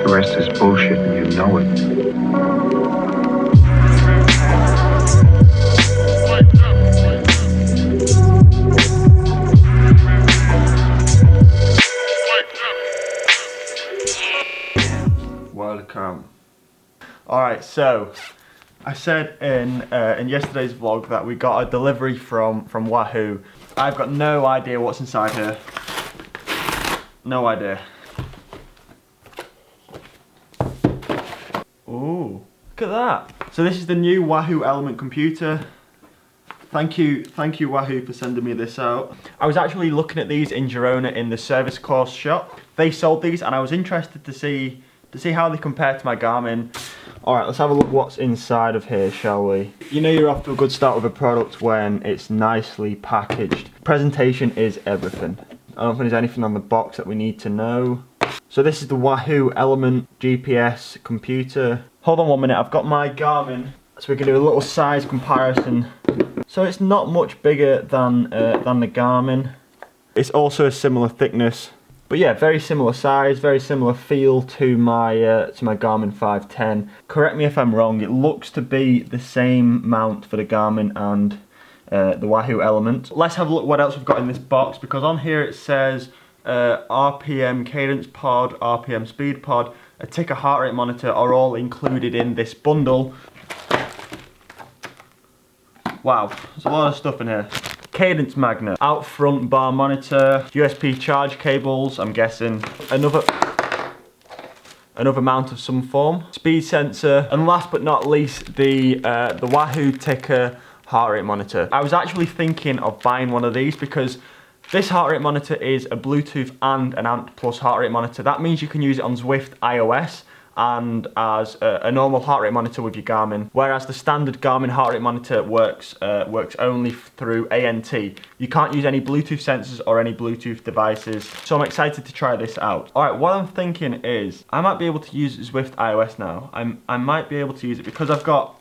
The rest is bullshit and you know it. Welcome. Alright, so I said in yesterday's vlog that we got a delivery from Wahoo. I've got no idea what's inside here. No idea. Ooh, look at that. So this is the new Wahoo Element computer. Thank you Wahoo for sending me this out. I was actually looking at these in Girona in the service course shop. They sold these and I was interested to see how they compare to my Garmin. Alright, let's have a look what's inside of here, shall we? You know you're off to a good start with a product when it's nicely packaged. Presentation is everything. I don't think there's anything on the box that we need to know. So this is the Wahoo Element GPS computer. Hold on 1 minute, I've got my Garmin, so we can do a little size comparison. So it's not much bigger than the Garmin. It's also a similar thickness. But yeah, very similar size, very similar feel to my Garmin 510. Correct me if I'm wrong, it looks to be the same mount for the Garmin and the Wahoo Element. Let's have a look what else we've got in this box, because on here it says RPM cadence pod, RPM speed pod, a ticker heart rate monitor are all included in this bundle. Wow, there's a lot of stuff in here. Cadence magnet, out front bar monitor, USB charge cables, I'm guessing, another mount of some form, speed sensor, and last but not least the Wahoo ticker heart rate monitor. I was actually thinking of buying one of these because this heart rate monitor is a Bluetooth and an Ant Plus heart rate monitor. That means you can use it on Zwift iOS and as a normal heart rate monitor with your Garmin, whereas the standard Garmin heart rate monitor works only through ANT. You can't use any Bluetooth sensors or any Bluetooth devices, so I'm excited to try this out. Alright, what I'm thinking is, I might be able to use Zwift iOS now. I might be able to use it because I've got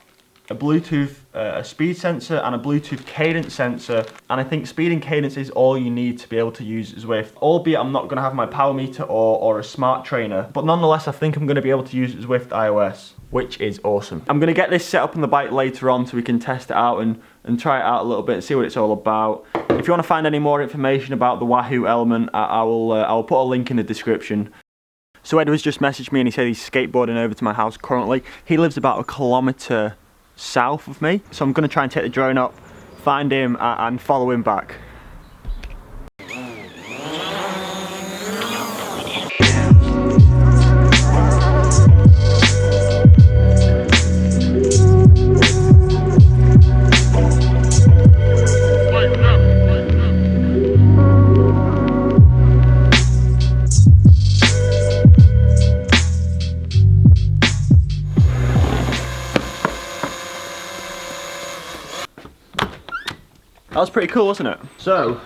a Bluetooth, a speed sensor and a Bluetooth cadence sensor, and I think speed and cadence is all you need to be able to use Zwift, albeit I'm not going to have my power meter or a smart trainer, but nonetheless I think I'm going to be able to use Zwift iOS, which is awesome. I'm going to get this set up on the bike later on so we can test it out and try it out a little bit and see what it's all about. If you want to find any more information about the Wahoo Element, I will put a link in the description. So Edward's just messaged me and he said he's skateboarding over to my house currently. He lives about 1 kilometre south of me, so I'm going to try and take the drone up, find him and follow him back. That was pretty cool, wasn't it? So,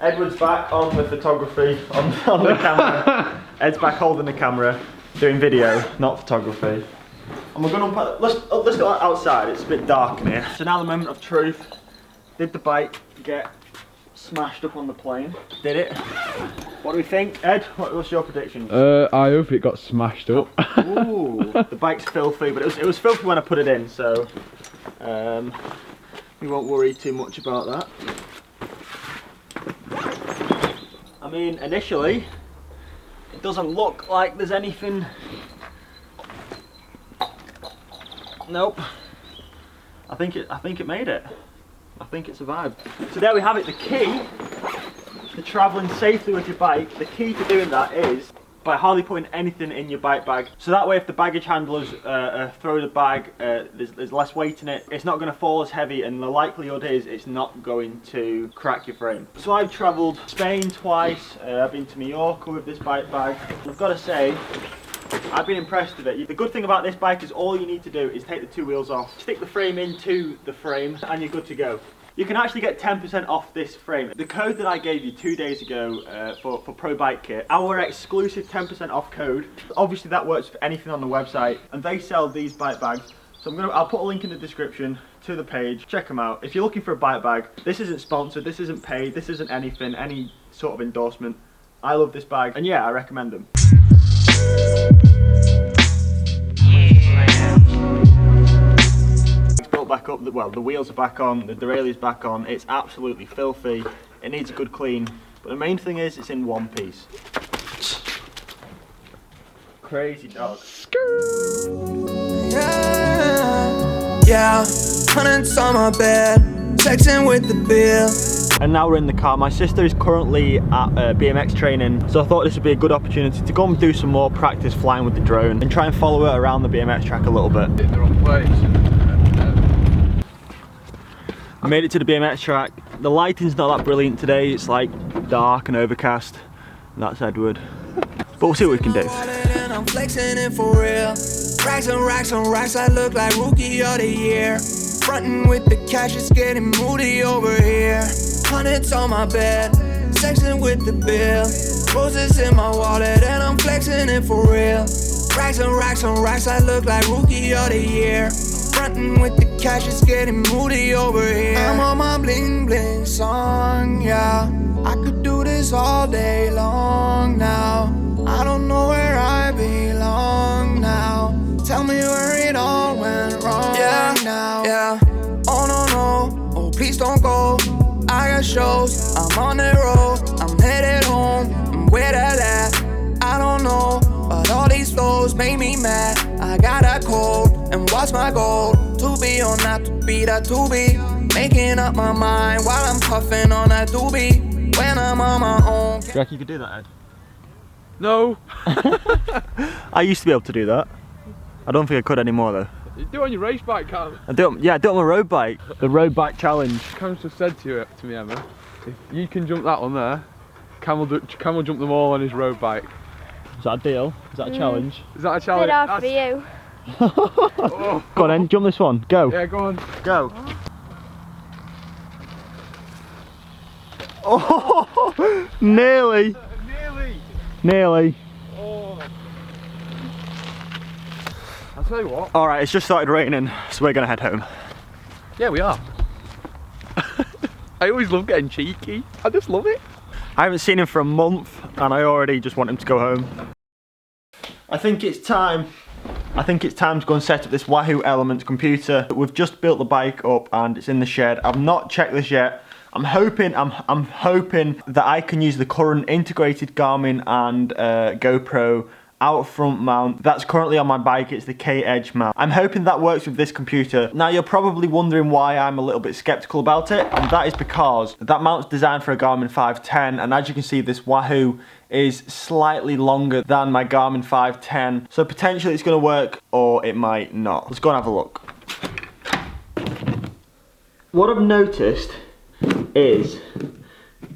Edward's back on the photography, on the camera. Ed's back holding the camera, doing video, not photography. And we're gonna let's go outside. It's a bit dark in here. So now the moment of truth. Did the bike get smashed up on the plane? Did it? What do we think, Ed? What's your prediction? I hope it got smashed up. Ooh, the bike's filthy, but it was filthy when I put it in, so. We won't worry too much about that. I mean, initially, it doesn't look like there's anything. Nope. I think it made it. I think it survived. So there we have it. The key to travelling safely with your bike. The key to doing that is by hardly putting anything in your bike bag. So that way if the baggage handlers throw the bag, there's less weight in it, it's not going to fall as heavy, and the likelihood is it's not going to crack your frame. So I've travelled Spain twice, I've been to Mallorca with this bike bag. I've got to say, I've been impressed with it. The good thing about this bike is all you need to do is take the 2 wheels off, stick the frame into the frame, and you're good to go. You can actually get 10% off this frame. The code that I gave you 2 days ago for Pro Bike Kit, our exclusive 10% off code, obviously that works for anything on the website, and they sell these bike bags. So I'll put a link in the description to the page, check them out. If you're looking for a bike bag, this isn't sponsored, this isn't paid, this isn't anything, any sort of endorsement. I love this bag, and yeah, I recommend them. back up. Well, the wheels are back on, the derailleur's back on. It's absolutely filthy. It needs a good clean. But the main thing is, it's in one piece. Crazy dog. Yeah, hundreds on my bed, sexing with the bill. And now we're in the car. My sister is currently at BMX training, so I thought this would be a good opportunity to go and do some more practice flying with the drone and try and follow her around the BMX track a little bit. In the wrong place. I made it to the BMX track. The lighting's not that brilliant today. It's like dark and overcast. And that's Edward. But we'll see what we can do. I'm flexing it for real. Racks and racks and racks, I look like rookie of the year. Frontin' with the cash, it's getting moody over here. Hundreds on my bed, sexing with the bill. Roses in my wallet and I'm flexing it for real. Racks and racks and racks, I look like rookie of the year. Frontin' with the cash, it's getting moody over here. I'm on my bling bling song, yeah. I could do this all day long now. I don't know where I belong now. Tell me where it all went wrong now. Yeah, oh no, no, oh please don't go. I got shows, I'm on the road, I'm headed home, I'm where that at, I don't know, but all these flows make me mad. I got that cold, and what's my goal? To be or not to be, that to be. Making up my mind while I'm puffing on that doobie. When I'm on my own. Do you reckon you could do that, Ed? No. I used to be able to do that. I don't think I could anymore though. You do it on your race bike, Cam. I do it on my road bike. The road bike challenge. Cam's just said to me, Emma, if you can jump that one there, Cam will jump them all on his road bike. Is that a deal? Is that a challenge? Is that a challenge? Bit hard for you. Oh. Go on then, jump this one. Go. Yeah, go on. Go. Oh, nearly. Nearly. Nearly. Oh. I'll tell you what. Alright, it's just started raining, so we're gonna head home. Yeah, we are. I always love getting cheeky. I just love it. I haven't seen him for a month and I already just want him to go home. I think it's time to go and set up this Wahoo Elements computer. We've just built the bike up and it's in the shed. I've not checked this yet. I'm hoping that I can use the current integrated Garmin and GoPro out front mount that's currently on my bike. It's the K-Edge mount. I'm hoping that works with this computer. Now you're probably wondering why I'm a little bit skeptical about it, and that is because that mount's designed for a Garmin 510, and as you can see, this Wahoo is slightly longer than my Garmin 510, so potentially it's going to work or it might not. Let's go and have a look. What I've noticed is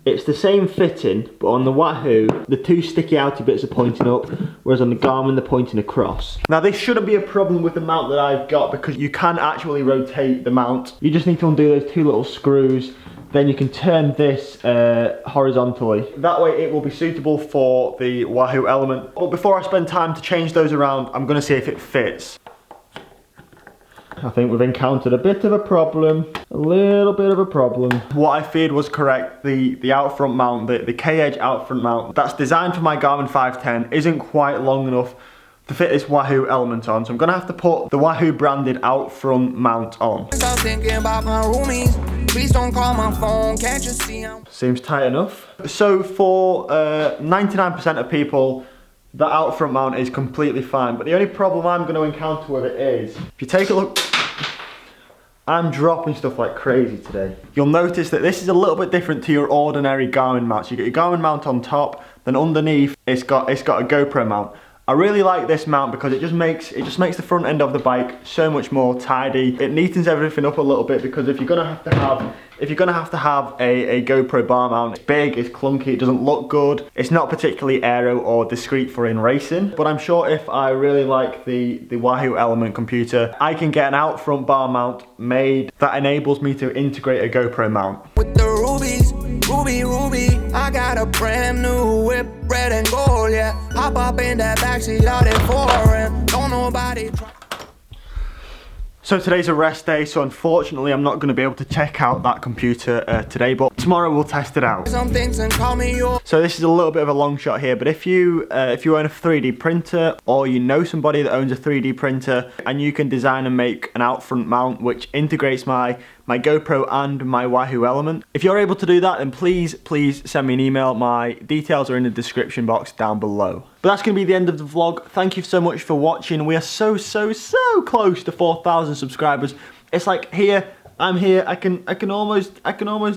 it's the same fitting, but on the Wahoo, the two sticky outy bits are pointing up, whereas on the Garmin, they're pointing across. Now, this shouldn't be a problem with the mount that I've got because you can actually rotate the mount. You just need to undo those two little screws, then you can turn this horizontally. That way it will be suitable for the Wahoo Element. But before I spend time to change those around, I'm gonna see if it fits. I think we've encountered a bit of a problem, a little bit of a problem. What I feared was correct. The out front mount, the K-Edge out front mount that's designed for my Garmin 510 isn't quite long enough to fit this Wahoo Element on. So I'm gonna have to put the Wahoo branded out front mount on. I'm thinking about my roomies. Please don't call my phone, can't you see I'm... Seems tight enough. So for 99% of people, the out front mount is completely fine, but the only problem I'm going to encounter with it is, if you take a look, I'm dropping stuff like crazy today. You'll notice that this is a little bit different to your ordinary Garmin mount. So you get your Garmin mount on top, then underneath it's got a GoPro mount. I really like this mount because it just makes the front end of the bike so much more tidy. It neatens everything up a little bit because if you're gonna have to have a GoPro bar mount, it's big, it's clunky, it doesn't look good. It's not particularly aero or discreet for in racing. But I'm sure if I really like the Wahoo Element computer, I can get an out front bar mount made that enables me to integrate a GoPro mount. With the rubies, ruby, I got a brand new whip, red and gold, yeah. Hop up in that backseat, out there foreign, don't nobody try. So today's a rest day, so unfortunately I'm not going to be able to check out that computer today, but tomorrow we'll test it out. Some things and call me your. So this is a little bit of a long shot here, but if you own a 3D printer, or you know somebody that owns a 3D printer, and you can design and make an out front mount which integrates my GoPro and my Wahoo element, if you're able to do that, then please send me an email. My details are in the description box down below. But that's going to be the end of the vlog. Thank you so much for watching. We are so close to 4,000 subscribers. It's like I'm here. I can almost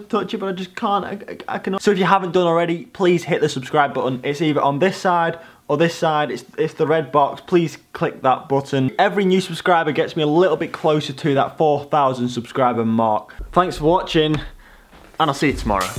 touch it, but I just can't. I cannot. So if you haven't done already, please hit the subscribe button. It's either on this side or this side. It's the red box. Please click that button. Every new subscriber gets me a little bit closer to that 4,000 subscriber mark. Thanks for watching, and I'll see you tomorrow.